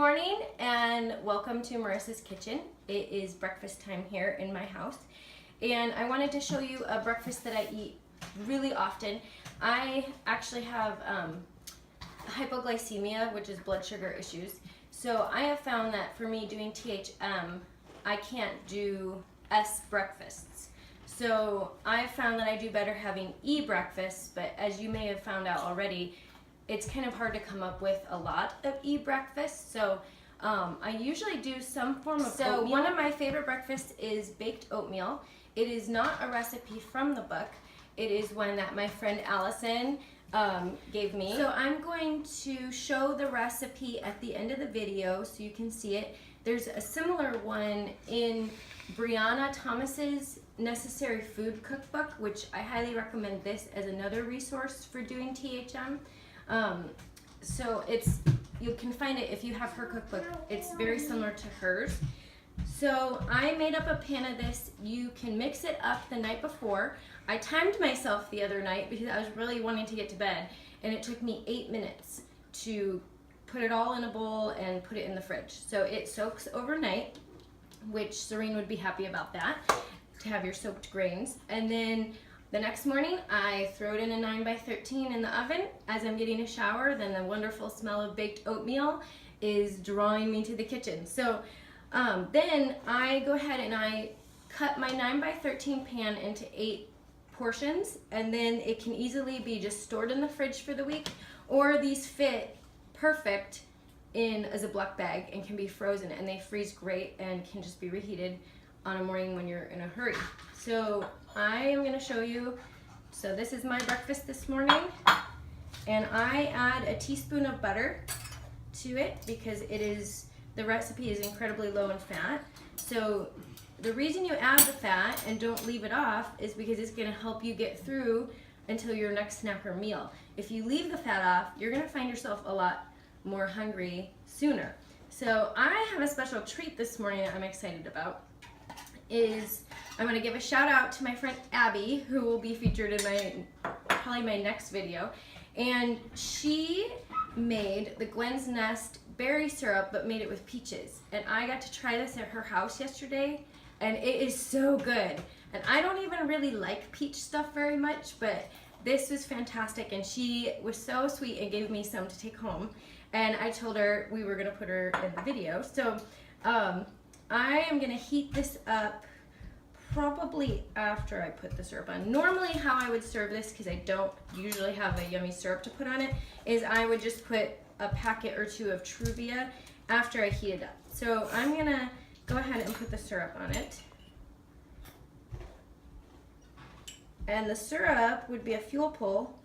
morning and welcome to Marissa's kitchen. It is breakfast time here in my house and I wanted to show you a breakfast that I eat really often. I actually have hypoglycemia, which is blood sugar issues. So I have found that for me doing THM, I can't do S breakfasts. So I found that I do better having E breakfasts, but as you may have found out already, it's kind of hard to come up with a lot of E breakfasts. So I usually do some form of oatmeal. One of my favorite breakfasts is baked oatmeal. It is not a recipe from the book. It is one that my friend Allison gave me. So I'm going to show the recipe at the end of the video so you can see it. There's a similar one in Brianna Thomas's Necessary Food Cookbook, which I highly recommend this as another resource for doing THM. So you can find it if you have her cookbook. It's very similar to hers. So I made up a pan of this. You can mix it up the night before. I timed myself the other night because I was really wanting to get to bed, and it took me 8 minutes to put it all in a bowl and put it in the fridge. So it soaks overnight, which Serene would be happy about that, to have your soaked grains. And then the next morning, I throw it in a 9x13 in the oven. As I'm getting a shower, then the wonderful smell of baked oatmeal is drawing me to the kitchen. So then I go ahead and I cut my 9x13 pan into 8 portions, and then it can easily be just stored in the fridge for the week, or these fit perfect in a Ziploc bag and can be frozen, and they freeze great and can just be reheated on a morning when you're in a hurry. So I am going to show you. So this is my breakfast this morning, and I add a teaspoon of butter to it because the recipe is incredibly low in fat. So the reason you add the fat and don't leave it off is because it's going to help you get through until your next snack or meal. If you leave the fat off, you're going to find yourself a lot more hungry sooner. So I have a special treat this morning that I'm excited about. I'm going to give a shout out to my friend Abby, who will be featured in probably my next video. And she made the Gwen's Nest berry syrup, but made it with peaches. And I got to try this at her house yesterday, and it is so good. And I don't even really like peach stuff very much, but this was fantastic, and she was so sweet and gave me some to take home. And I told her we were going to put her in the video. So I am going to heat this up probably after I put the syrup on. Normally how I would serve this, because I don't usually have a yummy syrup to put on it, is I would just put a packet or two of Truvia after I heat it up. So I'm going to go ahead and put the syrup on it. And the syrup would be a fuel pull.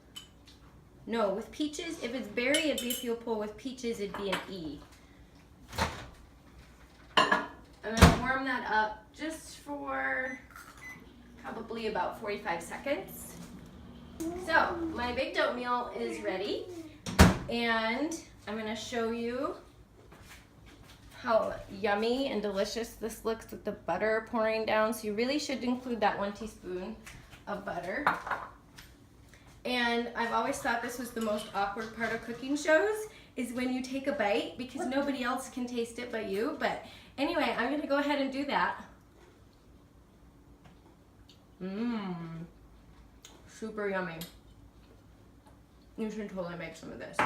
No, with peaches, if it's berry, it'd be a fuel pull. With peaches, it'd be an E. I'm going to warm that up just for probably about 45 seconds. So my baked oatmeal is ready, and I'm going to show you how yummy and delicious this looks with the butter pouring down. So you really should include that 1 teaspoon of butter. And I've always thought this was the most awkward part of cooking shows, is when you take a bite, because nobody else can taste it but you. But anyway, I'm going to go ahead and do that. Super yummy. You should totally make some of this.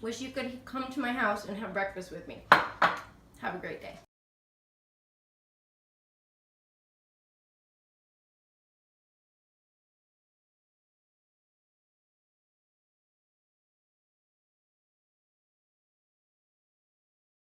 Wish you could come to my house and have breakfast with me. Have a great day.